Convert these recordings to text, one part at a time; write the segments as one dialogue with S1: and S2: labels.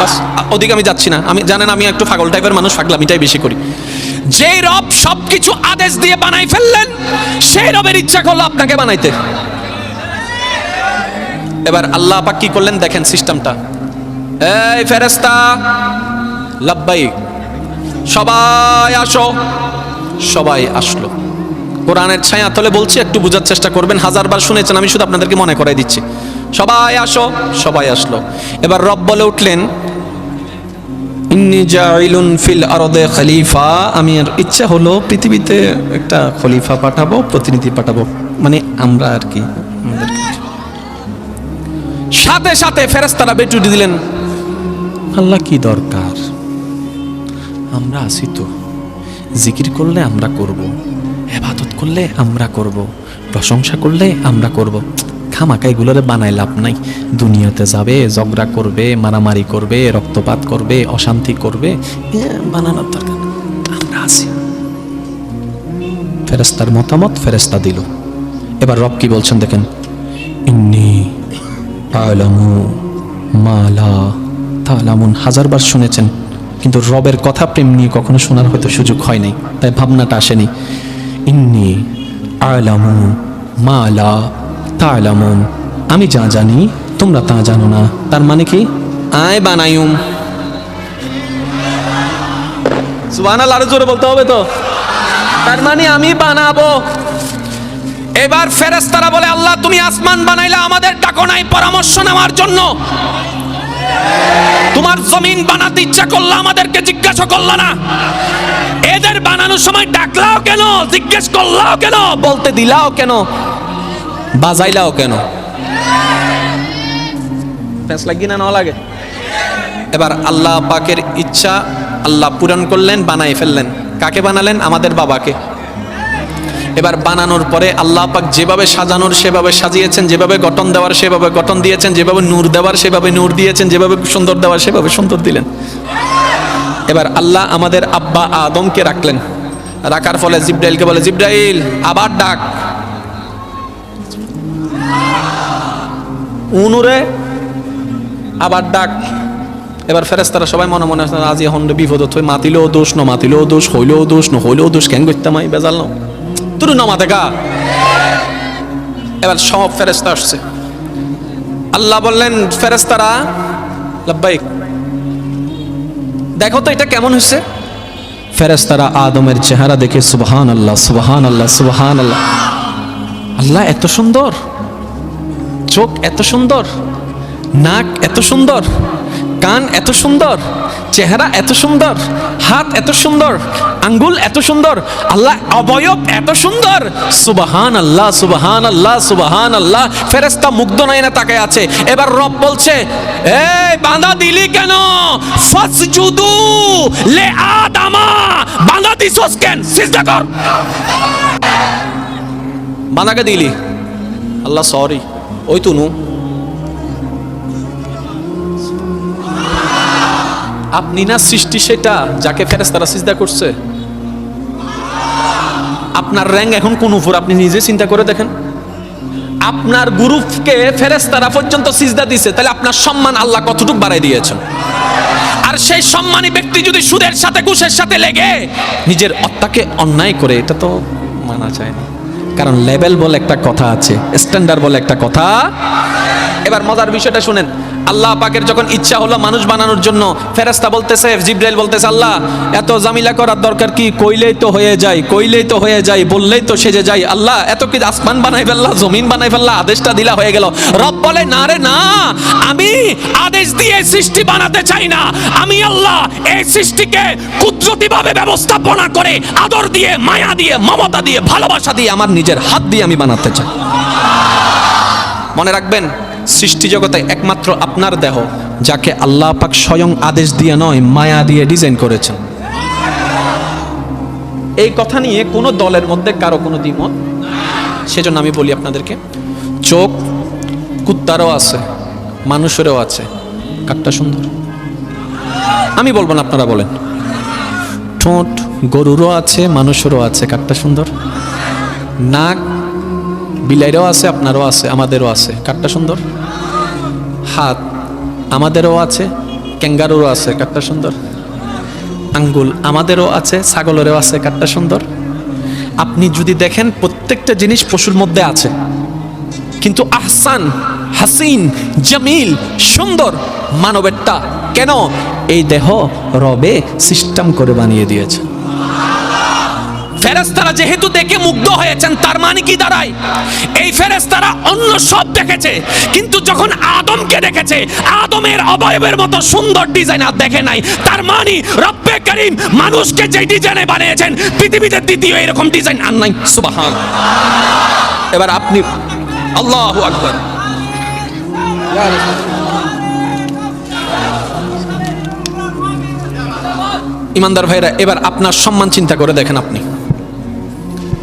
S1: বাস, ওদিকে আমি যাচ্ছি না। আমি জানেন আমি একটু পাগল টাইপের মানুষ, পাগলামিটাই বেশি করি। যেই রব সবকিছু আদেশ দিয়ে বানাই ফেললেন, সেই রবের ইচ্ছা করলো আপনাকে বানাইতে। এবার আল্লাহ পাক কি করলেন দেখেন সিস্টেমটা। এই ফেরেশতা লাব্বাইক, সবাই আসো। সবাই আসলো। কোরআনের ছায়া তলে বলছি, একটু বোঝার চেষ্টা করবেন। হাজারবার শুনেছেন, আমি শুধু আপনাদেরকে মনে করাই দিচ্ছি। সবাই আসো, সবাই আসলো। এবার রব বলে উঠলেন, ইন্নী জাইলুন ফিল আরদে খলিফা, আমি আর ইচ্ছা হলো পৃথিবীতে একটা খলিফা পাঠাবো, প্রতিনিধি পাঠাবো, মানে আমরা আর কি। সাথে সাথে ফেরেশতারা বেটুটি দিলেন, আল্লাহ কি দরকার, আমরা আছি তো, জিকির করলে আমরা করব, ইবাদত করলে আমরা করব, প্রশংসা করলে আমরা করব। খামাকা এগুলোরে বানাই লাভ নাই। দুনিয়াতে যাবে, ঝগড়া করবে, মারামারি করবে, রক্তপাত করবে, অশান্তি করবে, বানানোর দরকার, আমরা আছি। ফেরেশতার মতামত ফেরেশতা দিল। এবার রব কি বলছেন দেখেন, ইন্নী আ'লামু মা লা তা'লামুন। হাজারবার শুনেছেন, কিন্তু রবের কথা প্রেম নিয়ে কখনো শোনার হয়তো সুযোগ হয় নাই, তাই ভাবনাটা আসেনি। ইন্নী আ'লামু মা লা তা'লামুন, আমি যা জানি তোমরা তা জানো না। তার মানে কি, আয় বানাইম। সুবহানাল্লাহ, আরো জোরে বলতে হবে তো। তার মানে আমি বানাবো। এবার ফেরেশতারা বলে, আল্লাহ তুমি আসমান বানাইলা, আমাদের ডাকো নাই পরামর্শ নেওয়ার জন্য? তোমার জমিন বানাতে ইচ্ছা করলা, আমাদেরকে জিজ্ঞাসা করলা না? এদের বানানোর সময় ডাকলাও কেন, জিজ্ঞেস করলাও কেন, বলতে দিলাও কেন, বাজাইলাও কেন? ফেস লাগি না লাগে? এবার আল্লাহ পাকের ইচ্ছা আল্লাহ পূরণ করলেন, বানাই ফেললেন। কাকে বানালেন? আমাদের বাবাকে। এবার বানানোর পরে আল্লাহ পাক যেভাবে সাজানোর সেভাবে সাজিয়েছেন, যেভাবে গঠন দেওয়ার সেভাবে গঠন দিয়েছেন, যেভাবে নূর দেওয়ার সেভাবে নূর দিয়েছেন, যেভাবে সুন্দর দেওয়ার সেভাবে সুন্দর দিলেন। এবার আল্লাহ আমাদের আব্বা আদমকে রাখলেন। রাখার ফলে জিব্রাইলকে বলে, জিব্রাইল আবার ডাক। উনুরে আবার ডাক। এবার ফেরেশতারা সবাই মনে মনে আজি হন্ড বিপদ হই, মাতিলেও দোষ, ন মাতিলেও দোষ, হইলেও দোষ, ন হইলেও দোষ, কেন করতাম আমি বেজাল ন তুই নমাতে গা। এবার সব ফেরেশতা আসছে। আল্লাহ বললেন, ফেরেশতারা লাব্বাইক, দেখো তো এটা কেমন হয়েছে। ফেরেশতারা আদমের চেহারা দেখে সুবহানাল্লাহ, সুবহানাল্লাহ, সুবহানাল্লাহ, আল্লাহ এত সুন্দর, চোখ এত সুন্দর, নাক এত সুন্দর, কান এত সুন্দর, চেহারা এত সুন্দর, হাত এত সুন্দর, আঙ্গুল এত সুন্দর, আল্লাহ অবয়ব এত সুন্দর। সুবহানাল্লাহ, সুবহানাল্লাহ, সুবহানাল্লাহ। ফেরেশতা মুগ্ধ নয়নে তাকায় আছে। এবার রব বলছে, এই বাঁধা দিলি কেন? ফাসজুদু লে আদামা, বাঁধা দিছস কেন? সিজদা কর। বাঁধাকে দিলি? আল্লাহ সরি, ওই তুনু আপনি না সৃষ্টি সেটা যাকে ফেরেশতারা সিজদা করছে। আপনার র্যাঙ্ক এখন কোন উপর আপনি নিজে চিন্তা করে দেখেন। আপনার গ্রুপকে ফেরেশতারা পর্যন্ত সিজদা দিছে, তাহলে আপনার সম্মান আল্লাহ কতটুকু বাড়াই দিয়েছেন। আর সেই সম্মানী ব্যক্তি যদি সুদের সাথে ঘুষের সাথে লেগে নিজের আত্মাকে অন্যায় করে, এটা তো মানা যায় না। কারণ লেভেল বলে একটা কথা আছে, স্ট্যান্ডার্ড বলে একটা কথা। এবার মজার বিষয়টা শুনেন। আল্লাহ পাকের যখন ইচ্ছা হলো মানুষ বানানোর জন্য, ফেরেশতা বলতেছে, জিব্রাইল বলতেছে, আল্লাহ এত জামিলা করার দরকার কি? কইলেই তো হয়ে যায়, কইলেই তো হয়ে যায়, বললেই তো সেজে যায়। আল্লাহ এত কি আসমান বানাই ফেললা, জমিন বানাই ফেললা, আদেশটা দিলা হয়ে গেল। রব বলে, না রে না, আমি আদেশ দিয়ে সৃষ্টি বানাতে চাই না। আমি আল্লাহ এই সৃষ্টিকে কুদরতিভাবে ব্যবস্থাপনা করে, আদর দিয়ে, মায়া দিয়ে, মমতা দিয়ে, ভালোবাসা দিয়ে, আমার নিজের হাত দিয়ে আমি বানাতে চাই। মনে রাখবেন, সৃষ্টি জগতে একমাত্র আপনার দেহ, যাকে আল্লাহ পাক স্বয়ং আদেশ দিয়ে নয়, মায়া দিয়ে ডিজাইন করেছেন। এই কথা নিয়ে কোনো দলের মধ্যে কারো কোনো দ্বিমত। সেজন্য আমি বলি আপনাদেরকে, চোখ কুত্তারও আছে, মানুষেরও আছে, কারটা সুন্দর? আমি বলবো না, আপনারা বলেন। ঠোঁট গরুরও আছে, মানুষেরও আছে, কারটা সুন্দর? নাক বিলাইরও আছে, আপনারও আছে, আমাদেরও আছে, কারটা সুন্দর? হাত আমাদেরও আছে, ক্যাঙ্গারুরও আছে কাঠটা সুন্দর, আঙ্গুল আমাদেরও আছে, ছাগলেরও আছে কাঠটা সুন্দর। আপনি যদি দেখেন প্রত্যেকটা জিনিস পশুর মধ্যে আছে, কিন্তু আহসান, হাসিন, জামিল, সুন্দর মানবেরটা কেন? এই দেহ রবে সিস্টেম করে বানিয়ে দিয়েছে। ফেরেশতারা যেহেতু দেখে মুগ্ধ হয়েছেন, তার মানে কি দাঁড়ায়? এই ফেরেশতারা অন্য সব দেখেছে, কিন্তু যখন আদমকে দেখেছে, আদমের অবয়বের মতো সুন্দর ডিজাইন আর দেখে নাই। তার মানে রব্বে করিম মানুষকে যে ডিজাইনে বানিয়েছেন, পৃথিবীতে দ্বিতীয় এরকম ডিজাইন আর নাই। সুবহান। এবার আপনি আল্লাহু আকবার। ইমানদার ভাইরা, এবার আপনার সম্মান চিন্তা করে দেখেন। আপনি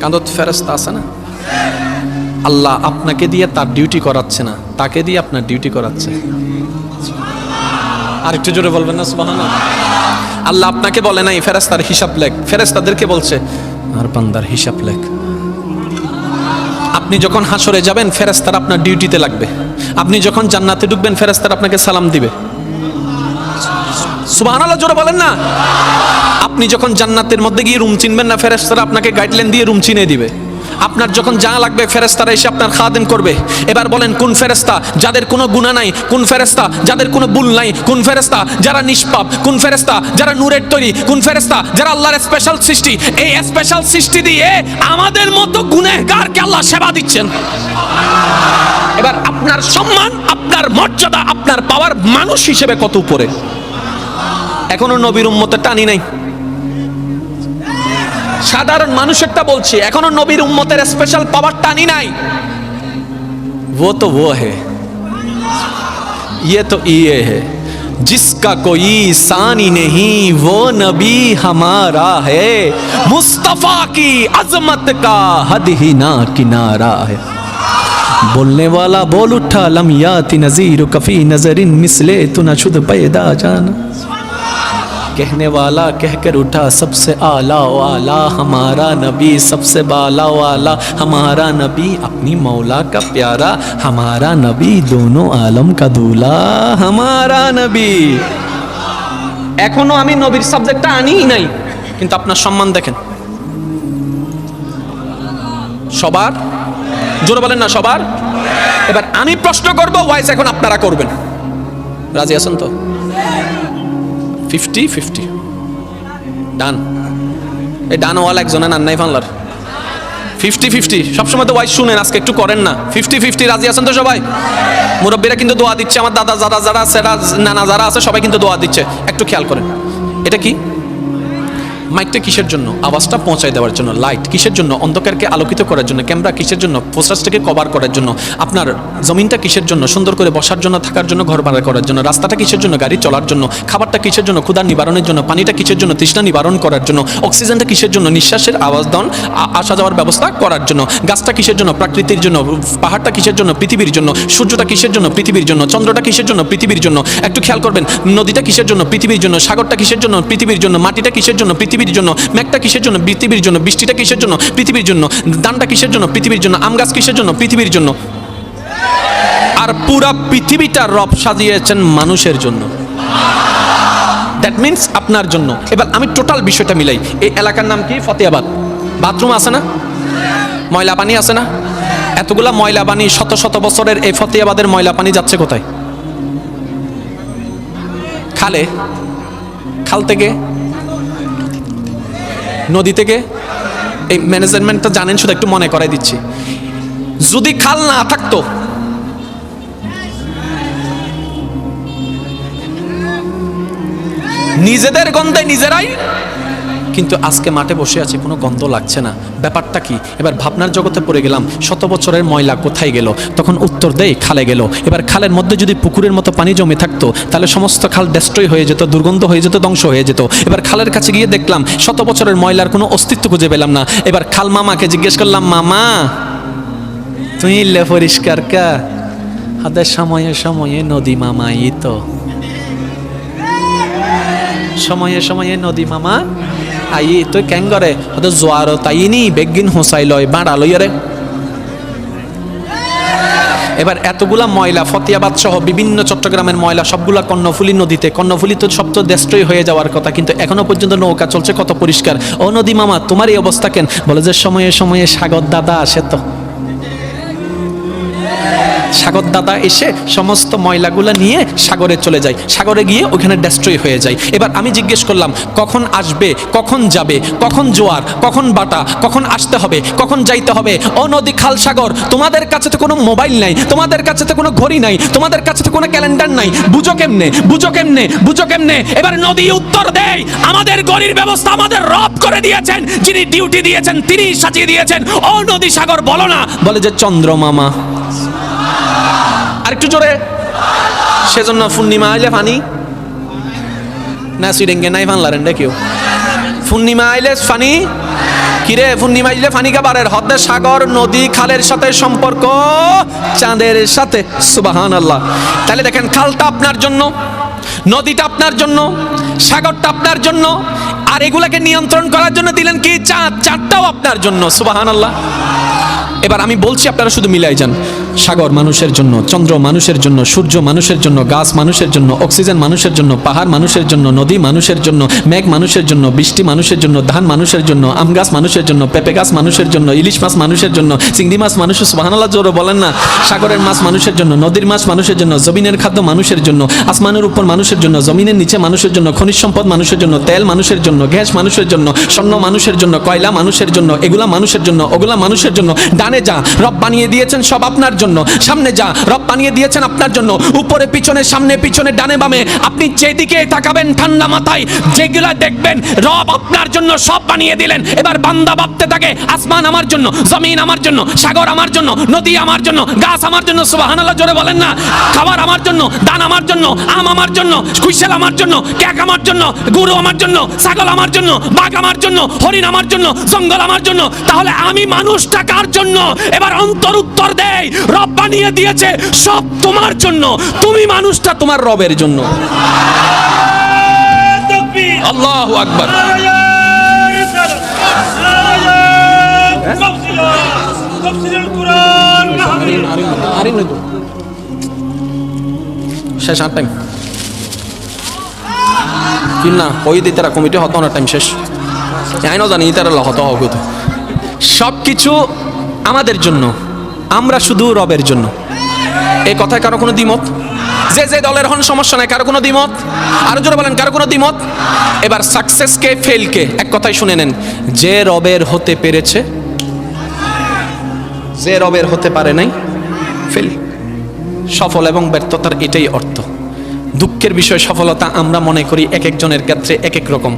S1: কাঁদত ফেরেশতা আছে না, আল্লাহ আপনাকে দিয়ে তার ডিউটি করাচ্ছে না, তাকে দিয়ে আপনার ডিউটি করাচ্ছে। আর একটু জোরে বলবেন না সুবহানাল্লাহ। আল্লাহ আপনাকে বলে নাই ফেরেশতার হিসাব লেখ, ফেরেশতাদেরকে বলছে আর বান্দার হিসাব লেখ। আপনি যখন হাসরে যাবেন, ফেরেশতারা আপনার ডিউটিতে লাগবে। আপনি যখন জান্নাতে ঢুকবেন, ফেরেশতারা আপনাকে সালাম দিবে। সুবহানাল্লাহ, জোরে বলেন না। আপনি যখন জান্নাতের মধ্যে গিয়ে রুম চিনবেন না, ফেরেশতারা আপনাকে গাইডলাইন দিয়ে রুম চিনে দিবে। আপনার যখন যা লাগবে, ফেরেশতারা এসে আপনার খাদেম করবে। এবার বলেন, কোন ফেরেশতা যাদের কোনো গুনাহ নাই? কোন ফেরেশতা যাদের কোনো ভুল নাই? কোন ফেরেশতা যারা নিষ্পাপ? কোন ফেরেশতা যারা নূরের তৈরি? কোন ফেরেশতা যারা আল্লাহর স্পেশাল সৃষ্টি? এই স্পেশাল সৃষ্টি দিয়ে আমাদের মতো গুনাহগারকে আল্লাহ সেবা দিচ্ছেন। এবার আপনার সম্মান, আপনার মর্যাদা, আপনার পাওয়ার মানুষ হিসেবে কত উপরে। এখনো নবীর উম্মতের টানি নাই, সাধারণ মানুষেরটা বলছি, এখনো নবীর উম্মতের স্পেশাল পাওয়ার টানি নাই। वो तो वो है, ये तो ये है, जिसका कोई सानी नहीं वो नबी हमारा है, मुस्तफा की अजमत का हद ही ना किनारा है। बोलने वाला बोल उठा लम याति नजीर कफी नजरिन मिसले तू न शुद पैदा जाना, कहने वाला कहकर उठा सबसे आला वाला हमारा नबी, सबसे बाला वाला हमारा नबी, अपनी मौला का प्यारा हमारा नबी, दोनों आलम का दूल्हा हमारा नबी। এখনো আমি নবীর সাবজেক্টটা আনিই নাই, কিন্তু আপনার সম্মান দেখেন। সবার, জোরে বলেন না সবার। এবার আমি প্রশ্ন করব, ওয়াইস এখন আপনারা করবেন। রাজি আছেন তো? 50-50 ডান। এই ডানওয়ালা একজনে নান নাই ফানলার। 50-50 সবসময় তো ওয়াইস শুনেন, আজকে একটু করেন না। 50-50 রাজি আছেন তো সবাই? মুরব্বীরা কিন্তু দোয়া দিচ্ছে, আমার দাদা যারা সেরা নানা যারা আছে সবাই কিন্তু দোয়া দিচ্ছে। একটু খেয়াল করেন, এটা কি? মাইকটা কিসের জন্য? আওয়াজটা পৌঁছায় দেওয়ার জন্য। লাইট কিসের জন্য? অন্ধকারকে আলোকিত করার জন্য। ক্যামেরা কিসের জন্য? ফোকাসটাকে কভার করার জন্য। আপনার জমিনটা কিসের জন্য? সুন্দর করে বসার জন্য, থাকার জন্য, ঘর ভাড়া করার জন্য। রাস্তাটা কিসের জন্য? গাড়ি চলার জন্য। খাবারটা কিসের জন্য? ক্ষুধা নিবারণের জন্য। পানিটা কিসের জন্য? তৃষ্ণা নিবারণ করার জন্য। অক্সিজেনটা কিসের জন্য? নিঃশ্বাসের আওয়াজ দান আসা যাওয়ার ব্যবস্থা করার জন্য। গাছটা কিসের জন্য? প্রকৃতির জন্য। পাহাড়টা কিসের জন্য? পৃথিবীর জন্য। সূর্যটা কিসের জন্য? পৃথিবীর জন্য। চন্দ্রটা কিসের জন্য? পৃথিবীর জন্য। একটু খেয়াল করবেন, নদীটা কিসের জন্য? পৃথিবীর জন্য। সাগরটা কিসের জন্য? পৃথিবীর জন্য। মাটিটা কিসের জন্য? পৃথিবীর জন্য। মেঘটা কিসের জন্য? পৃথিবীর জন্য। বৃষ্টিটা কিসের জন্য? পৃথিবীর জন্য। ধানটা কিসের জন্য? পৃথিবীর জন্য। আম গাছ কিসের জন্য? পৃথিবীর জন্য। আর পুরা পৃথিবীটা রব সাজিয়েছেন মানুষের জন্য। দ্যাট মিন্স আপনার জন্য। এবার আমি টোটাল বিষয়টা মিলাই। এই এলাকার নাম কি? ফতেয়াবাদ। বাথরুম আছে না? ময়লা পানি আছে না? এতগুলা ময়লা পানি, শত শত বছরের এই ফতেয়াবাদের ময়লা পানি যাচ্ছে কোথায়? খালে। খাল থেকে, নদী থেকে। এই ম্যানেজমেন্টটা জানেন, শুধু একটু মনে করাই দিচ্ছি। যদি খাল না থাকতো, নিজেদের গন্ধে নিজেরাই, কিন্তু আজকে মাঠে বসে আছে, কোনো গন্ধ লাগছে না। ব্যাপারটা কি? এবার ভাবনার জগতে পড়ে গেলাম, শত বছরের ময়লা কোথায় গেল? তখন উত্তর দেয় খালে গেল। এবার খালের মধ্যে যদি পুকুরের মতো পানি জমে থাকতো, তাহলে সমস্ত খাল ডেস্ট্রয় হয়ে যেত, দুর্গন্ধ হয়ে যেত, ধ্বংস হয়ে যেত। এবার খালের কাছে গিয়ে দেখলাম শত বছরের ময়লার কোনো অস্তিত্ব খুঁজে পেলাম না। এবার খাল মামাকে জিজ্ঞেস করলাম, মামা তুই ইল্লে পরিষ্কার কা? হাতের সময়ে সময়ে নদী মামাই তো, সময়ে সময়ে নদী মামা আই তুই কেন করে? হয়তো জোয়ারও তাই নি বেগিন হোসাই লয় বাড়া লই রে। এবার এতগুলা ময়লা, ফতিয়াবাদ সহ বিভিন্ন চট্টগ্রামের ময়লা সবগুলা কর্ণফুলী নদীতে। কর্ণফুলী তো সব তো দেশই হয়ে যাওয়ার কথা, কিন্তু এখনো পর্যন্ত নৌকা চলছে, কত পরিষ্কার। ও নদী মামা, তোমার এই অবস্থা কেন? বলে যে সময়ে সময়ে সাগর দাদা আসে, তো সাগর দাদা এসে সমস্ত ময়লাগুলো নিয়ে সাগরে চলে যায়, সাগরে গিয়ে ওখানে ডেস্ট্রয় হয়ে যায়। এবার আমি জিজ্ঞেস করলাম, কখন আসবে, কখন যাবে, কখন জোয়ার, কখন বাটা, কখন আসতে হবে, কখন যাইতে হবে? ও নদী, খাল, সাগর, তোমাদের কাছে তো কোনো মোবাইল নাই, তোমাদের কাছে তো কোনো ঘড়ি নাই, তোমাদের কাছে তো কোনো ক্যালেন্ডার নাই, বুঝো কেমনে, বুঝো কেমনে, বুঝো কেমনে? এবার নদী উত্তর দেয়, আমাদের ঘড়ির ব্যবস্থা আমাদের রব করে দিয়েছেন, যিনি ডিউটি দিয়েছেন তিনি সাজিয়ে দিয়েছেন। ও নদী, সাগর বলো না। বলে যে চন্দ্রমামা। আরেকটু জোরে। সেজন্য পূর্ণিমা আইলে ফানি না, সুইডেঙ্গে নাই ফানলারেন রে কেউ। পূর্ণিমা আইলে ফানি কিরে, পূর্ণিমা আইলে ফানি কাবারের হদ্দে সাগর, নদী, খালের সাথে সম্পর্ক চাঁদের সাথে। সুবহানাল্লাহ। তাহলে দেখেন, খালটা আপনার জন্য, নদীটা আপনার জন্য, সাগরটা আপনার জন্য, আর এগুলাকে নিয়ন্ত্রণ করার জন্য দিলেন কি চাঁদ, চাঁদটাও আপনার জন্য। সুবহানাল্লাহ। এবার আমি বলছি, আপনারা শুধু মিলাই যান। সাগর মানুষের জন্য, চন্দ্র মানুষের জন্য, সূর্য মানুষের জন্য, গাছ মানুষের জন্য, অক্সিজেন মানুষের জন্য, পাহাড় মানুষের জন্য, নদী মানুষের জন্য, মেঘ মানুষের জন্য, বৃষ্টি মানুষের জন্য, ধান মানুষের জন্য, আম গাছ মানুষের জন্য, পেঁপে গাছ মানুষের জন্য, ইলিশ মাছ মানুষের জন্য, চিংড়ি মাছ মানুষের। সুবহানাল্লাহ জোরে বলেন না। সাগরের মাছ মানুষের জন্য, নদীর মাছ মানুষের জন্য, জমিনের খাদ্য মানুষের জন্য, আসমানের উপর মানুষের জন্য, জমিনের নিচে মানুষের জন্য, খনিজ সম্পদ মানুষের জন্য, তেল মানুষের জন্য, গ্যাস মানুষের জন্য, স্বর্ণ মানুষের জন্য, কয়লা মানুষের জন্য, এগুলা মানুষের জন্য, ওগুলা মানুষের জন্য। ডানে যা, রব বানিয়ে দিয়েছেন সব আপনার জন্য। সামনে যা, রব বানিয়ে দিয়েছেন আপনার জন্য। উপরে পিছনে, সামনে পিছনে, ডানে বামে, আপনি যেদিকে তাকাবেন ঠান্ডা মাথায় যেগুলা দেখবেন রব আপনার জন্য সব বানিয়ে দিলেন। এবার বান্দা ভাবতে থাকে, আসমান আমার জন্য, জমিন আমার জন্য, সাগর আমার জন্য, নদী আমার জন্য, গাছ আমার জন্য। সুবহানাল্লাহ জোরে বলেন না। খাবার আমার জন্য, ধান আমার জন্য, আম আমার জন্য, কুইশাল আমার জন্য, কেক আমার জন্য, গরু আমার জন্য, ছাগল আমার জন্য, বাঘ আমার জন্য, হরিণ আমার জন্য, জঙ্গল আমার জন্য। তাহলে আমি মানুষটা কার জন্য? এবার অন্তর উত্তর দেয়, রব বানিয়ে দিয়েছে সব তোমার জন্য, তুমি মানুষটা তোমার রবের জন্য। আল্লাহু আকবার। শেষ আর টাইম কি না ওই দিই তারা কমিটি হতো না, টাইম শেষ। আইনও জানি তারা হতো হতো। সব কিছু আমাদের জন্য, আমরা শুধু রবের জন্য। এই কথায় কারো কোনো দ্বিমত? যে যে দলের হন সমস্যা নাই, কারো কোনো দ্বিমত? আরো জোরে বলেন, কারো কোনো দ্বিমত? এবার সাকসেসকে ফেলকে এক কথায় শুনে নেন, যে রবের হতে পেরেছে, যে রবের হতে পারে নাই ফেল। সফল এবং ব্যর্থতার এটাই অর্থ। দুঃখের বিষয়, সফলতা আমরা মনে করি এক একজনের ক্ষেত্রে এক এক রকম।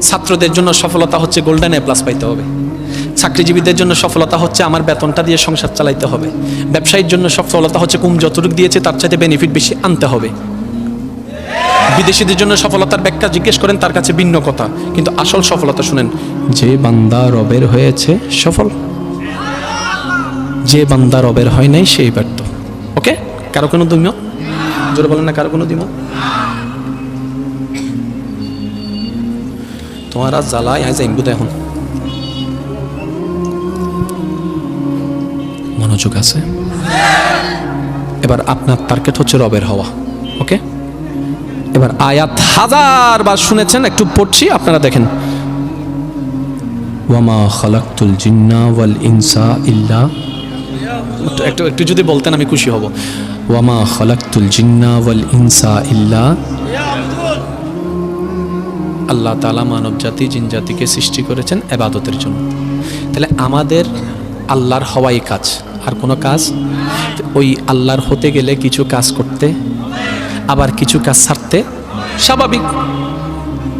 S1: ছাত্রদের জন্য সফলতা হচ্ছে গোল্ডেন A+ পাইতে হবে। চাকরিজীবীদের জন্য সফলতা হচ্ছে আমার বেতনটা দিয়ে সংসার চালাইতে হবে। ব্যবসায়ীর জন্য সফলতা হচ্ছে কুম যতটুকু দিয়েছে তার চাইতে বেনিফিট বেশি আনতে হবে। বিদেশিদের জন্য সফলতার ব্যাখ্যা জিজ্ঞেস করেন, তার কাছে ভিন্ন কথা। কিন্তু আসল সফলতা শুনেন, যে বান্দা রবের হয়েছে সফল, যে বান্দা রবের হয় নাই সেই ব্যর্থ। ওকে, কারো কোনো দ্বিমত? জোরে বলেন না, কারো কোনো দ্বিমত? তোমার আজ জ্বালায় আজ ইনবুদ। এখন মনোযোগ আছে? এবার আপনার টার্গেট হচ্ছে রবের হওয়া। ওকে, এবার আয়াত 1000 বার শুনেছেন, একটু পড়ছি, আপনারা দেখেন। ওয়ামা খালাকতুল জিন্না ওয়াল ইনসা ইল্লা, একটু যদি বলতেন আমি খুশি হব। ওয়ামা খালাকতুল জিন্না ওয়াল ইনসা ইল্লা, আল্লাহ তাআলা মানব জাতি, জিন জাতিকে সৃষ্টি করেছেন ইবাদতের জন্য। তাহলে আমাদের আল্লাহর হওয়াই কাজ, আর কোনো কাজ। ওই আল্লাহর হতে গেলে কিছু কাজ করতে, আবার কিছু কাজ ছাড়তে স্বাভাবিক।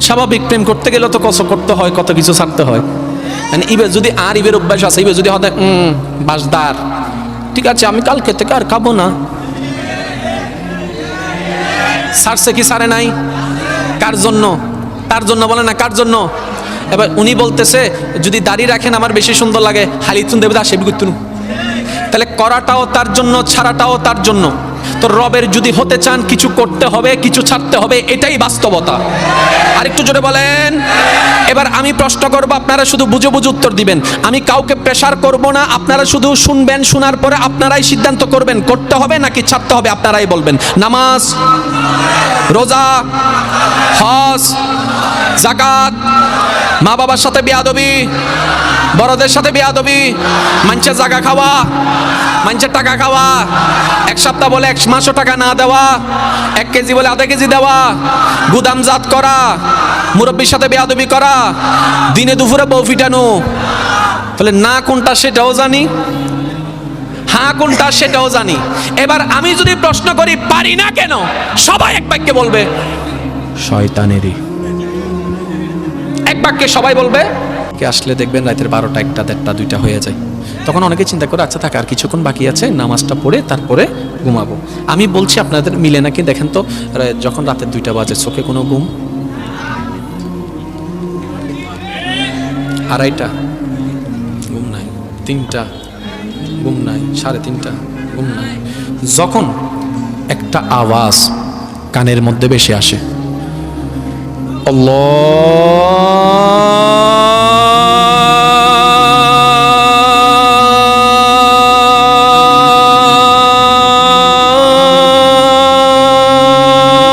S1: স্বাভাবিক, প্রেম করতে গেলে তো কষ্ট করতে হয়, কত কিছু ছাড়তে হয়। মানে ইবে যদি আর ইবের অভ্যাস আছে, ইবে যদি হতে বাসদার, ঠিক আছে আমি কালকে থেকে আর খাবো না, ছাড়ছে কি ছাড়ে নাই? কার জন্য? তার জন্য। বলে না কার জন্য? এবার উনি বলতেছে যদি দাড়ি রাখেন আমার বেশি সুন্দর লাগে, হালিতুন দেবদা সেবি করতুন। তাহলে করাটাও তার জন্য, ছাড়াটাও তার জন্য। তো রবের যদি হতে চান কিছু করতে হবে, কিছু ছাড়তে হবে, এটাই বাস্তবতা। আর একটু জোরে বলেন। এবার আমি প্রশ্ন করব, আপনারা শুধু বুঝে বুঝে উত্তর দিবেন। আমি কাউকে প্রেসার করব না, আপনারা শুধু শুনবেন, শোনার পরে আপনারাই সিদ্ধান্ত করবেন করতে হবে নাকি ছাড়তে হবে, আপনারাই বলবেন। নামাজ, রোজা, হজ, যাকাত, মা বাবার সাথে বেয়াদবি, বড়দের সাথে বেয়াদবি, মানুষের জায়গা খাওয়া, মানুষের টাকা খাওয়া, এক সপ্তাহ বলে 1 মাসও টাকা না দেওয়া, 1 কেজি বলে আধা কেজি দেওয়া, গুদামজাত করা, মুরব্বীর সাথে বেয়াদবি করা, দিনে দুপুরে বউ ফিটানো। তাহলে না কোনটা সেটাও জানি, হ্যাঁ কোনটা সেটাও জানি। এবার আমি যদি প্রশ্ন করি পারি না কেন, সবাই এক বাক্যে বলবে শয়তানেরই। এক বাক্যে সবাই বলবে। কে আসলে দেখবেন রাতের 12টা, 1টা, 1:30, 2টা হয়ে যায়। তখন অনেকে চিন্তা করে আচ্ছা থাক আর কিছুক্ষণ বাকি আছে, নামাজটা পড়ে তারপরে ঘুমাবো। আমি বলছি আপনাদের মিলে নাকি দেখেন তো, যখন রাতের 2টা বাজে চোখে কোনো ঘুম? 2:30 ঘুম নাই, 3টা ঘুম নাই, 3:30 ঘুম নাই। যখন একটা আওয়াজ কানের মধ্যে বেশি আসে,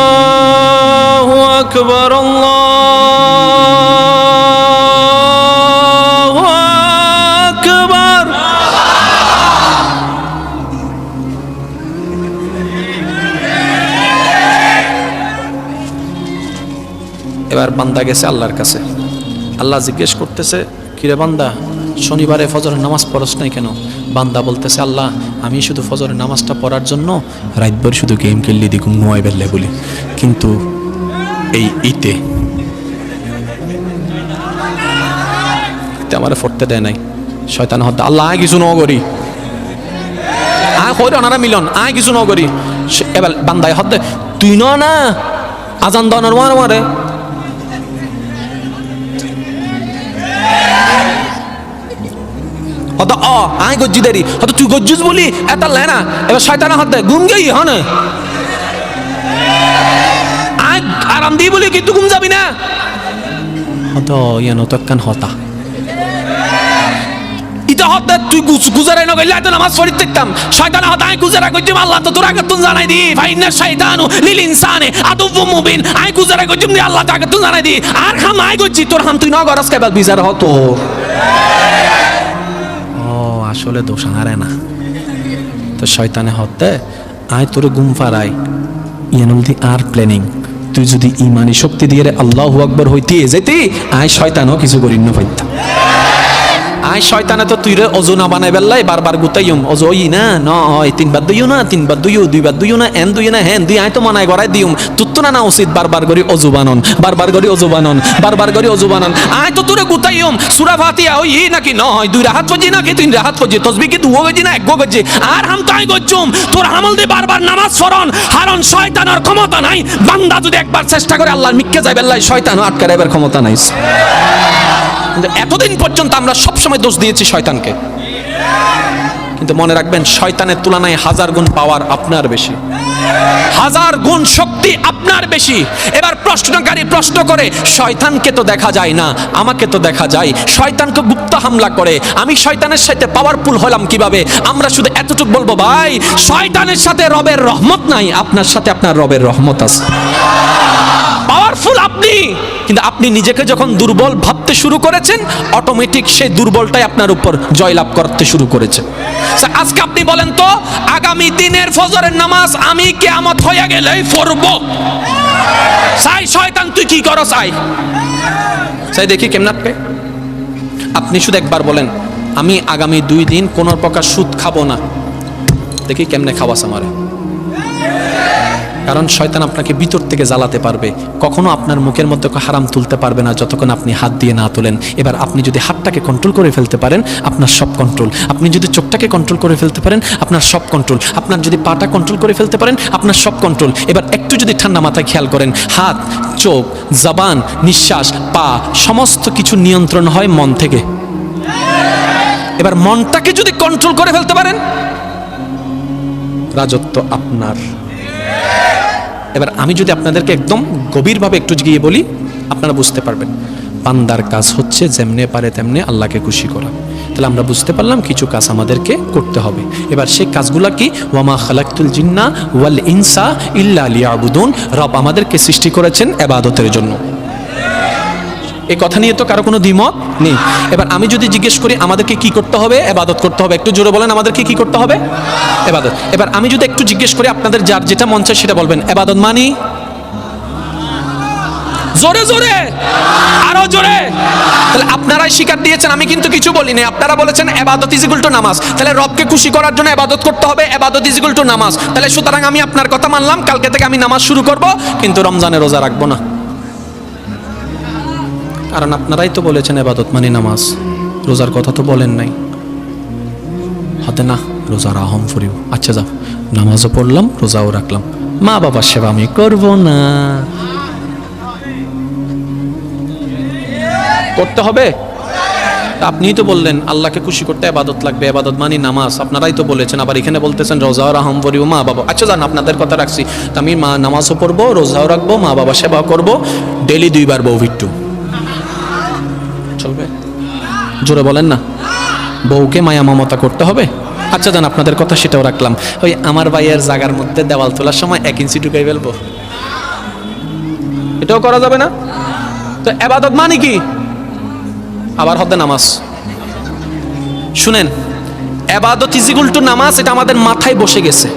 S1: আল্লাহু আকবার, আল্লাহু আকবার। এবার বান্দা গেছে আল্লাহর কাছে। আল্লাহ জিজ্ঞেস করতেছে, কিরে বান্দা, শনিবারে ফজরের নামাজ পড়স নাই কেন? বান্দা বলতেছে, আল্লাহ আমি শুধু ফজরের নামাজটা পড়ার জন্য রাতভর শুধু গেম খেললি দেখুন, মোবাইল বেললে বলি, কিন্তু এই ঈদে আমার পড়তে দেয় নাই। শয়তান হত্যা, আল্লাহ আয় কিছু নগরি, আয় কইরে ওনারা মিলন, আয় কিছু নগরি। এবার বান্দায় হত্যা, তুই না আজান দনের মারে মারে হতো আয় গজ্জি দেরি হতো, তুই গজ্জুস বলি এটা লেনা। এবার শয়তানা হত্যা ঘুম গেই হন, আয় আরাম দিই বলি কিন্তু ঘুম যাবি না হতো, ইয়ানো তো কান হতা ইটা হত্যা, তুই গুজারাই নগইলে এত নামাজ পড়ি দেখতাম। শয়তানা হত্যা আয় গুজারা কইছিম, আল্লাহ তো তোর আগে তুন জানাই দি, ফাইন্না শাইতানু লিল ইনসানি আদুউম মুবিন। আয় গুজারা কইছিম দি, আল্লাহ তো আগে তুন জানাই দি। আর খাম আয় গজ্জি তোর হাম তুই নগরস কেবল বিচার হতো। আসলে দোষ আরে না তো শয়তানে হত্যা, আয় তোর ঘুম পাড়াই ইয়ানুলদি আর প্ল্যানিং। তুই যদি ইমানি শক্তি দিয়ে আল্লাহু আকবার হইতে যেতে, আয় শয়তানও কিছু করিন না পাইতা। আয় শয়তানে তো তুই রে অজু না বানাই বেল্লাই বারবার গুতাইম, অজু ওই না নয় 3 বার দুইও না, 3 বার দুইও, 2 বার দুইও না, এন দুইও না, হেন দুই। আয় তো মনায় গড়াই দিউম, তুই তো না উচিত বারবার করি অজু বানন, বারবার করি অজু বানন, বারবার করি অজু বানন। আয় তো তোরে গুতাইম সূরা ফাতিহা ওই নাকি নয় 2 রাহাত ফজি নাকি 3 রাহাত ফজি, তাসবিহ কি 2 গজি না 1 গজি। আর হাম তাই গজ্জুম তোর আমল দিয়ে বারবার নামাজ পড়ন, হারন শয়তানের ক্ষমতা নাই। বান্দা যদি একবার চেষ্টা করে আল্লাহর মিক্কে যায় বেল্লাই, শয়তানও আটকায় এবার ক্ষমতা নাই। কিন্তু এতদিন পর্যন্ত আমরা সবসময় দোষ দিয়েছি শয়তানকে। কিন্তু মনে রাখবেন, শয়তানের তুলনায় 1000 গুণ পাওয়ার আপনার বেশি, 1000 গুণ শক্তি আপনার বেশি। এবার প্রশ্নকারী প্রশ্ন করে, শয়তানকে তো দেখা যায় না, আমাকে তো দেখা যায়। শয়তানকে গুপ্ত হামলা করে, আমি শয়তানের সাথে পাওয়ারফুল হলাম কিভাবে? আমরা শুধু এতটুকু বলবো, ভাই শয়তানের সাথে রবের রহমত নাই, আপনার সাথে আপনার রবের রহমত আছে। পাওয়ারফুল আপনি, কিন্তু আপনি নিজেকে যখন দুর্বল ভাবতে শুরু করেছেন, অটোমেটিক সেই দুর্বলটাই আপনার উপর জয়লাভ করতে শুরু করেছে। আজকে আপনি বলেন তো, আগামী দিনের ফজরের নামাজ আমি কিয়ামত হয়ে গেলেই পড়ব, চাই শয়তান তুই কি করো চাই চাই দেখি কেমন আপনি শুধু একবার বলেন, আমি আগামী 2 দিন কোনো প্রকার সুদ খাবো না, দেখি কেমনে খাওয়াস আমারে। কারণ শয়তান আপনাকে ভিতর থেকে জ্বালাতে পারবে, কখনো আপনার মুখের মধ্যে হারাম তুলতে পারবে না যতক্ষণ আপনি হাত দিয়ে না তোলেন। এবার আপনি যদি হাতটাকে কন্ট্রোল করে ফেলতে পারেন, আপনার সব কন্ট্রোল। আপনি যদি চোখটাকে কন্ট্রোল করে ফেলতে পারেন, আপনার সব কন্ট্রোল। আপনার যদি পাটা কন্ট্রোল করে ফেলতে পারেন, আপনার সব কন্ট্রোল। এবার একটু যদি ঠান্ডা মাথায় খেয়াল করেন, হাত, চোখ, জবান, নিঃশ্বাস, পা সমস্ত কিছু নিয়ন্ত্রণ হয় মন থেকে। এবার মনটাকে যদি কন্ট্রোল করে ফেলতে পারেন, রাজত্ব আপনার। এবার আমি যদি আপনাদেরকে একদম গভীরভাবে একটু গিয়ে বলি, আপনারা বুঝতে পারবেন। বান্দার কাজ হচ্ছে যেমনে পারে তেমনে আল্লাহকে খুশি করা। তাহলে আমরা বুঝতে পারলাম কিছু কাজ আমাদেরকে করতে হবে। এবার সেই কাজগুলা কি? ওয়ামা খালাকতুল জিন্না ওয়াল ইনসা ইল্লা লিয়াবুদুন। রব আমাদেরকে সৃষ্টি করেছেন ইবাদতের জন্য। এই কথা নিয়ে তো কারো কোনো দ্বিমত নেই। এবার আমি যদি জিজ্ঞেস করি আমাদেরকে কি করতে হবে? ইবাদত করতে হবে। একটু জোরে বলেন, আমাদেরকে কি করতে হবে? ইবাদত। এবার আমি যদি একটু জিজ্ঞেস করি, আপনাদের যার যেটা মন চায় সেটা বলবেন। ইবাদত মানি? জোরে জোরে, আরো জোরে। তাহলে আপনারাই স্বীকার দিয়েছেন, আমি কিন্তু কিছু বলিনি। আপনারা বলেছেন ইবাদত ইজ ইকুয়াল টু নামাজ। তাহলে রবকে খুশি করার জন্য ইবাদত করতে হবে, ইবাদত ইজ ইকুয়াল টু নামাজ। তাহলে সুতরাং আমি আপনার কথা মানলাম, কালকে থেকে আমি নামাজ শুরু করব, কিন্তু রমজানে রোজা রাখবো না। কারণ আপনারাই তো বলেছেন ইবাদত মানে নামাজ, রোজার কথা তো বলেন নাই। হতে না, রোজার আহম ফুরিব। আচ্ছা যাও, নামাজও পড়লাম, রোজাও রাখলাম, মা বাবার সেবা আমি করব না। করতে হবে। আপনিই তো বললেন আল্লাহকে খুশি করতে ইবাদত লাগবে, ইবাদত মানে নামাজ। আপনারাই তো বলেছেন, আবার এখানে বলতেছেন রোজাও রাহম ফুরিব, মা বাবা। আচ্ছা যান, আপনাদের কথা রাখছি। তো আমি নামাজও পড়বো, রোজাও রাখবো, মা বাবা সেবা করবো, ডেলি 2 বার বউ ভিট্টু চলবে? জোরে বলেন না। বউকে মায়া মমতা করতে হবে। আচ্ছা জান, আপনাদের কথা সেটাও রাখলাম। ওই আমার ভাইয়ের জায়গার মধ্যে দেওয়াল তোলার সময় 1 ইঞ্চি ঢুকাই ফেলবো, এটাও করা যাবে না? তো ইবাদত মানে কি? আবার হতে নামাজ। শুনেন, ইবাদত ইজ ইকুয়াল টু নামাজ, এটা আমাদের মাথায় বসে গেছে।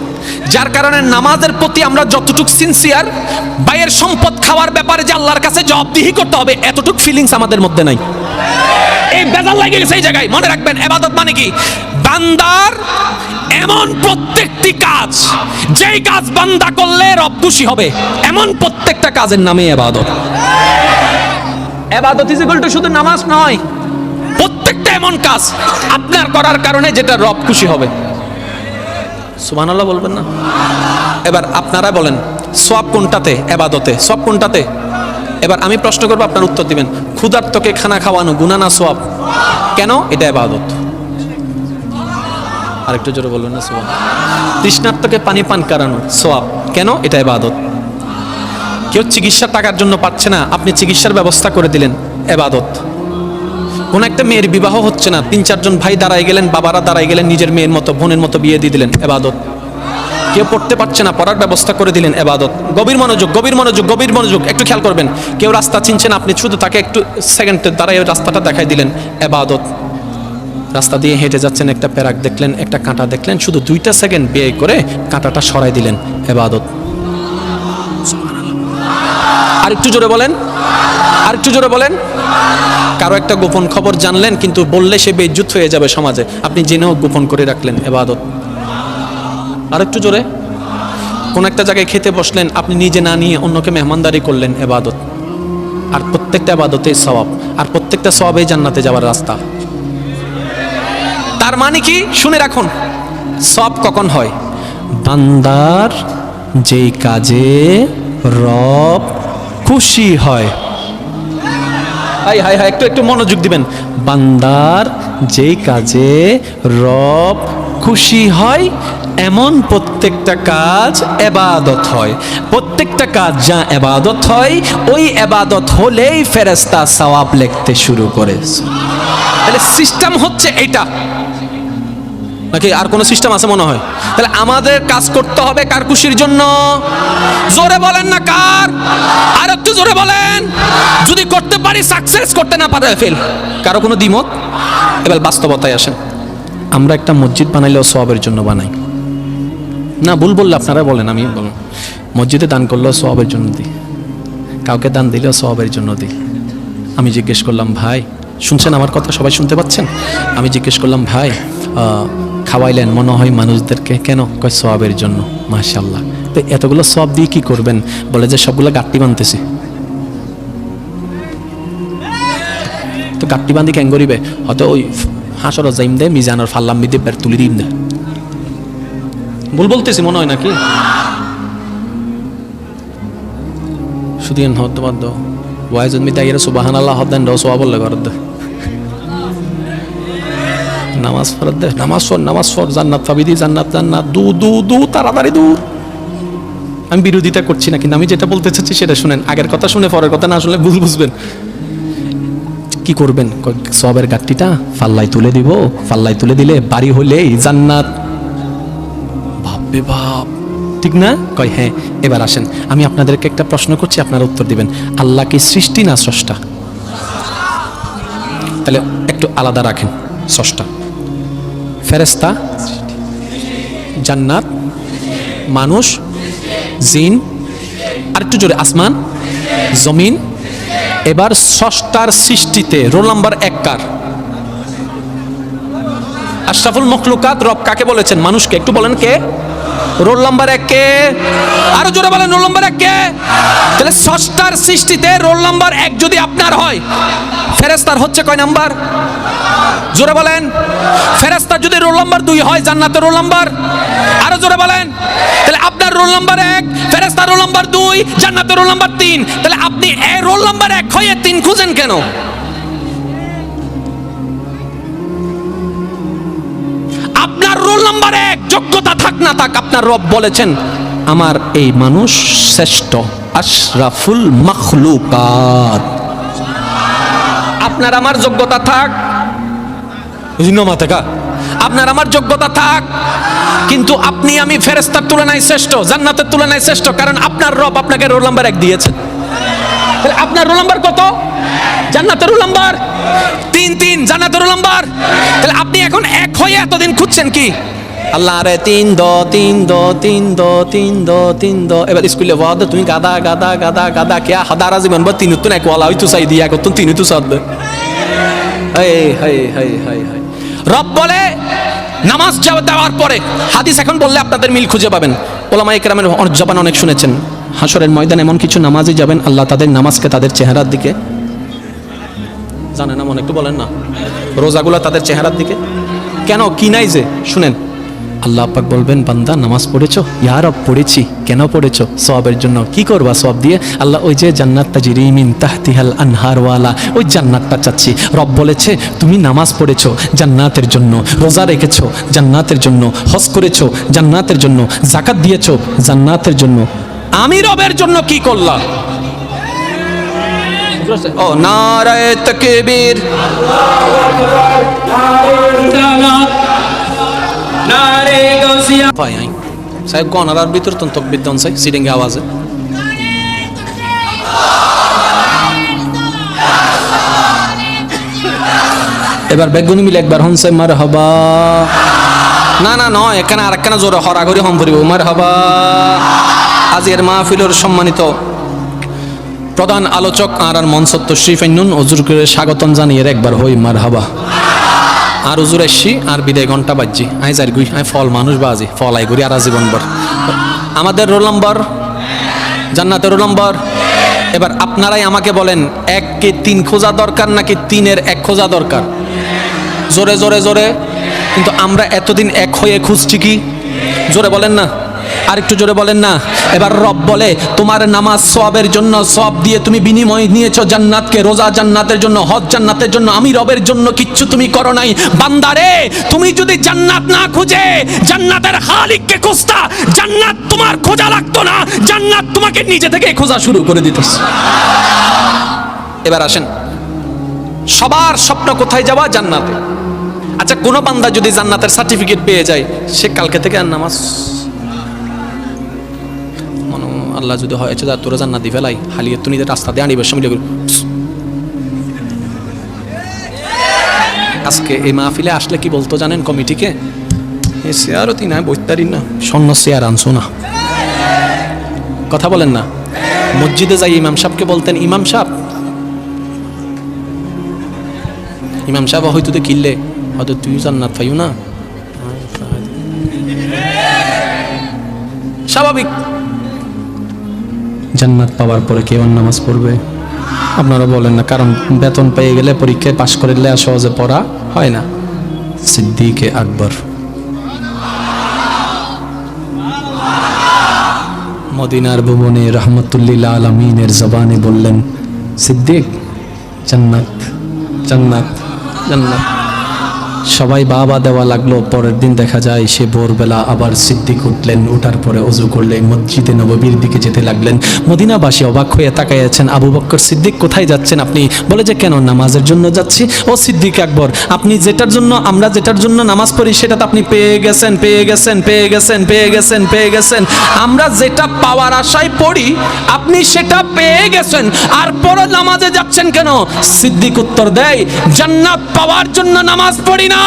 S1: যার কারণে নামাজের প্রতি আমরা যতটুক সিনসিয়ার, ভাইয়ের সম্পদ খাওয়ার ব্যাপারে যে আল্লাহর কাছে জবাবদিহি করতে হবে, এতটুক ফিলিংস আমাদের মধ্যে নাই। এই বেজাল লাগে গেছে এই জায়গায়। মনে রাখবেন, ইবাদত মানে কি? বান্দার এমন প্রত্যেকটি কাজ, যেই কাজ বান্দা করলে রব খুশি হবে, এমন প্রত্যেকটা কাজের নামে ইবাদত। ইবাদত ইজ ইকুয়াল টু শুধু নামাজ নয়, প্রত্যেকটা এমন কাজ আপনার করার কারণে যেটা রব খুশি হবে। সুবহানাল্লাহ বলবেন না? এবার আপনারা বলেন, সওয়াব কোনটাতে? ইবাদতে। সওয়াব কোনটাতে? এবার আমি প্রশ্ন করবো, আপনার উত্তর দিবেন। ক্ষুধার্তকে খানা খাওয়ানো গুনাহ না সওয়াব? কেন? এটা ইবাদত। আরেকটু জোরে বলবেন না? সুবহানাল্লাহ। তৃষ্ণার্তকে পানি পান করানো সওয়াব। কেন? এটা ইবাদত। কেউ চিকিৎসার টাকার জন্য পাচ্ছে না, আপনি চিকিৎসার ব্যবস্থা করে দিলেন, ইবাদত। কোন একটা মেয়ের বিবাহ হচ্ছে না, 3-4 জন ভাই দাঁড়াই গেলেন, বাবারা দাঁড়াই গেলেন, নিজের মেয়ের মতো বোনের মতো বিয়ে দিয়ে দিলেন, ইবাদত। কেউ পড়তে পারছে না, পড়ার ব্যবস্থা করে দিলেন, ইবাদত। গভীর মনোযোগ, গভীর মনোযোগ, গভীর মনোযোগ, একটু খেয়াল করবেন। কেউ রাস্তা চিনছেন, আপনি শুধু তাকে একটু সেকেন্ডে দাঁড়ায় রাস্তাটা দেখাই দিলেন, ইবাদত। রাস্তা দিয়ে হেঁটে যাচ্ছেন, একটা পেরাক দেখলেন, একটা কাঁটা দেখলেন, শুধু 2টা সেকেন্ড ব্যয় করে কাঁটাটা সরাই দিলেন, ইবাদত। আরেকটু জোরে বলেন, আরেকটু জোরে বলেন। কারো একটা গোপন খবর জানলেন, কিন্তু বললে সে বেইজ্জত হয়ে যাবে সমাজে, আপনি জেনেও গোপন করে রাখলেন, ইবাদত। আরেকটু জোরে। কোন একটা জায়গায় খেতে বসলেন, আপনি নিজে না নিয়ে অন্যকে মেহমানদারি করলেন, ইবাদত। আর প্রত্যেকটা ইবাদতেই সওয়াব, আর প্রত্যেকটা সওয়াবেই জান্নাতে যাওয়ার রাস্তা। তার মানে কি? শুনে রাখুন, সওয়াব কখন হয়? বান্দার যেই কাজে রব খুশি হয়। হাই হাই হাই, একটু একটু মনোযোগ দিবেন। বান্দার যেই কাজে রব খুশি হয়, এমন প্রত্যেকটা কাজ ইবাদত হয়। প্রত্যেকটা কাজ যা ইবাদত হয়, ওই ইবাদত হলেই ফেরেশতা সওয়াব লিখতে শুরু করে। তাহলে সিস্টেম হচ্ছে এইটা, নাকি আর কোনো সিস্টেম আছে মনে হয়? তাহলে আমাদের কাজ করতে হবে কার খুশির জন্য? জোরে বলেন না, কার? আর একটু জোরে বলেন। যদি করতে পারি সাকসেস, করতে না পারে ফেল। কারো কোনো দ্বিমত? এবার বাস্তবতায় আসেন। আমরা একটা মসজিদ বানাইলেও সওয়াবের জন্য বানাই না? ভুল বললে আপনারা বলেন, আমি বলুন। মসজিদে দান করলেও সওয়াবের জন্য দিই, কাউকে দান দিলেও সওয়াবের জন্য দিই। আমি জিজ্ঞেস করলাম, ভাই শুনছেন আমার কথা? সবাই শুনতে পাচ্ছেন? আমি জিজ্ঞেস করলাম, ভাই খাওয়াইলেন মনে হয় মানুষদেরকে, কেন? কয় সওয়াবের জন্য। মাশাআল্লাহ। তো এতগুলো সওয়াব দিয়ে কি করবেন? বলে যে সবগুলো গাঁটটি বানতেছে। তো গাঁটটি বান্ধি ক্যাং করিবে? হয়তো ওই হাঁসর যাইম দে, মিজানোর ফাল্লাম মিদে বের তুলি দিম দে। ভুল বলতেছি মনে হয় নাকি? শুধু হতে বাধ্য ওয়াইজ মিদা ইরা সুবহানাল্লাহ হদ্দান রও সওয়াব বললে করদ। নামাজ পড়ে দে, নামাজ পড়, নামাজ পড়, জান্নাত পাবি দি, জান্নাত জান্নাত, দু দু দু তাড়াতাড়ি দূর। আমি বিরোধিতা করছি না, কিন্তু আমি যেটা বলতে চাচ্ছি সেটা শুনেন। আগের কথা শুনে পরের কথা না শুনলে ভুল বুঝবেন। কি করবেন? সবের গাঠটিটা ফাল্লাই তুলে দিব, ফাল্লাই তুলে দিলে বাড়ি হলেই জান্নাত। ভাববে ভাব, ঠিক না? কয় হ্যাঁ। এবার আসেন, আমি আপনাদেরকে একটা প্রশ্ন করছি, আপনারা উত্তর দিবেন। আল্লাহ কি সৃষ্টি না স্রষ্টা? তাহলে একটু আলাদা রাখেন। স্রষ্টা। ফেরেশতা, জান্নাত, মানুষ, জিন, আর একটু জোরে আসমান, জমিন। এবার স্রষ্টার সৃষ্টিতে রোল নাম্বার 1 কার? আশরাফুল মখলুকাত রব কাকে বলেছেন? মানুষকে। একটু বলেন কে? রোল নাম্বার 1 কে? আরো জোরে বলেন, রোল নাম্বার 1 কে? তাহলে স্রষ্টার সৃষ্টিতে রোল নাম্বার 1 যদি আপনার হয়, ফেরেশতার হচ্ছে কয় নাম্বার? জোরে বলেন। ফেরেশতার যদি রোল নাম্বার 2 হয়, জান্নাতের রোল নাম্বার? আরো জোরে বলেন। তাহলে আপনার রোল নাম্বার 1, ফেরেশতার রোল নাম্বার 2, জান্নাতের রোল নাম্বার 3। তাহলে আপনি এই রোল নাম্বার 1 হয়ে 3 খুঁজেন কেন? আপনার রোল নাম্বার 1 যোগ্যতা থাক না থাক, আপনার রব বলেছেন আমার এই মানুষ শ্রেষ্ঠ, আশরাফুল মখলুকাত। আপনার আমার যোগ্যতা থাক, আপনার আমার যোগ্যতা থাক, কিন্তু আপনি আমি ফেরেশতার তুলনায় শ্রেষ্ঠ, জান্নাতের তুলনায় শ্রেষ্ঠ, কারণ আপনার রব আপনাকে রোল নাম্বার 1 দিয়েছেন। তাহলে আপনার রোল নাম্বার কত? জান্নাতের রোল নাম্বার 3, জান্নাতের রোল নাম্বার। তাহলে আপনি এখন 1 হয়ে এতদিন খুঁজছেন কি? আল্লাহ রে 3 দো 3 দো 3 দো 3 দো 3 দো। এবার স্কুলে ওয়াদ তুমি গাদা গাদা গাদা গাদা কে হাদারা জীবন বা 3 তো এক ওয়ালা হইতো চাই দিয়া কত 3 তো সাদ। হাই হাই হাই হাই হাই। রব বলে নামাজ দেওয়ার পরে, হাদিস এখন বললে আপনাদের মিল খুঁজে পাবেন। ওলামায়ে কেরামের জবান অনেক শুনেছেন, হাসরের ময়দানে এমন কিছু নামাজি যাবেন, আল্লাহ তাদের নামাজকে তাদের চেহারার দিকে, জানেন না মনে, একটু বলেন না, রোজাগুলো তাদের চেহারার দিকে। কেন? কি নাই যে? শুনেন, আল্লাহ পাক বলবেন বান্দা নামাজ পড়েছো? ইয়া রব পড়েছি। কেন পড়েছো? সওয়াবের জন্য। কি করবা সওয়াব দিয়ে? আল্লাহ ওই যে জান্নাত তাজরি মিন তাহতিহাল আনহার ওয়ালা, ওই জান্নাতটা চাচ্ছি। রব বলেছে তুমি নামাজ পড়েছো জান্নাতের জন্য, রোজা রেখেছো জান্নাতের জন্য, হজ করেছো জান্নাতের জন্য, যাকাত দিয়েছো জান্নাতের জন্য। আমি রবের জন্য কি করলাম? ও নারায়ে তাকবীর, নারে গাউসিয়া। ভাই আই সাহেব গনারার ভিতর তো তকবীর দন চাই সিডিং আওয়াজে। এবার বেগুনি মিলে একবার হনছে মারহাবা। না না নয়, এখানে আরেকখানা জোরে হরাগরি হম পড়িব। মারহাবা। আজকের মাহফিলের সম্মানিত প্রধান আলোচক আর মঞ্চত্ব শ্রীফাইনুন হুজুরকে স্বাগতম জানিয়ে একবার হই মারহাবা। আর হুজুর এসছি আর বিদায় ঘন্টা বাজছি। আই যার গুই আই ফল মানুষ বাজি ফল আই করি আর জীবনভর। আমাদের রোল নম্বর জান্নাতের রোল নম্বর। এবার আপনারাই আমাকে বলেন 1 কে 3 খোঁজা দরকার নাকি 3-এর 1 খোঁজা দরকার? জোরে জোরে জোরে। কিন্তু আমরা এতদিন 1 হয়ে খুঁজছি কি? জোরে বলেন না, আর একটু জোরে বলেন না। এবার রব বলে তোমার নামাজ সওয়াবের জন্য, সওয়াব দিয়ে তুমি বিনিময় নিয়েছো জান্নাতকে, রোজা জান্নাতের জন্য, হজ জান্নাতের জন্য, আমি রবের জন্য কিচ্ছু তুমি করো নাই। বান্দারে তুমি যদি জান্নাত না খুঁজে জান্নাতের খালিককে খুঁজতা, জান্নাত তোমার খোঁজা লাগতো না, জান্নাত তোমাকে নিজে থেকে খোঁজা শুরু করে দিত। এবার আসেন, সবার স্বপ্ন কোথায় যাওয়া? জান্নাতে। আচ্ছা কোন বান্দা যদি জান্নাতের সার্টিফিকেট পেয়ে যায়, সে কালকে থেকে আর নামাজ, আল্লাহ যদি হয়েছে যা তোরা জান্নাত দি ফেলাই হালিয়ে তো নিজের রাস্তা দিয়ে আনিবার সময়। আজকে এই মাহফিলে আসলে কি বলতো জানেন কমিটিকে? এই চেয়ারও তিন বইতারি না, স্বর্ণ চেয়ার আনছো না। কথা বলেন না। মসজিদে যাই ইমাম সাহেবকে বলতেন, ইমাম সাহেব, ইমাম সাহেব হয়তো তো কিনলে হয়তো তুই জান্নাত পাইও না। স্বাভাবিক, জান্নাত পাওয়ার পরে কেউ নামাজ পড়বে? আপনারা বলেন না, কারণ বেতন পেয়ে গেলে পরীক্ষায় পাশ করলে আর সহজে পড়া হয় না। সিদ্দিকে আকবর মদিনার ভুবনে রহমতুল্লিল আলমিনের জবানে বললেন, সিদ্দিক জান্নাত জান্নাত জান্নাত।
S2: সবাই বাবা দেওয়া লাগলো। পরের দিন দেখা যায় সে ভোরবেলা আবার সিদ্দিক উঠলেন, উঠার পরে অজু করলেন, মসজিদে নববীর দিকে যেতে লাগলেন। মদিনাবাসী অবাক হয়ে তাকাইয়াছেন, আবু বকর সিদ্দিক কোথায় যাচ্ছেন আপনি? বলে যে কেন, নামাজের জন্য যাচ্ছি। ও সিদ্দিক আকবর, আপনি যেটার জন্য, আমরা যেটার জন্য নামাজ পড়ি সেটা তো আপনি পেয়ে গেছেন, পেয়ে গেছেন, পেয়ে গেছেন, পেয়ে গেছেন, পেয়ে গেছেন। আমরা যেটা পাওয়ার আশায় পড়ি আপনি সেটা পেয়ে গেছেন, আর পরে নামাজে যাচ্ছেন কেন? সিদ্দিক উত্তর দেয়, জান্নাত পাওয়ার জন্য নামাজ পড়ি না,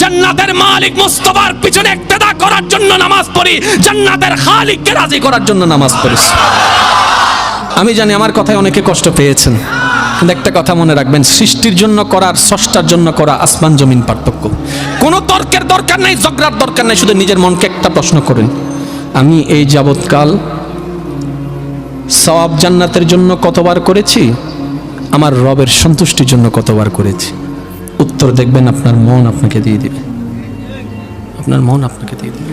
S2: জান্নাতের মালিক মুস্তাফার পিছনে ইক্তেদা করার জন্য নামাজ পড়ি, জান্নাতের খালিককে রাজি করার জন্য নামাজ পড়ি। আমি জানি আমার কথায় অনেকে কষ্ট পেয়েছেন, কিন্তু একটা কথা মনে রাখবেন, সৃষ্টির জন্য করা আর স্রষ্টার জন্য করা আসমান জমিন পার্থক্য। কোনো তর্কের দরকার নাই, ঝগড়ার দরকার নাই, শুধু নিজের মনকে একটা প্রশ্ন করেন, আমি এই যাবৎকাল সওয়াব জান্নাতের জন্য কতবার করেছি, আমার রবের সন্তুষ্টির জন্য কতবার করেছি? উত্তর দেখবেন আপনার মন আপনাকে দিয়ে দিবে, আপনার মন আপনাকে দিয়ে দিবে।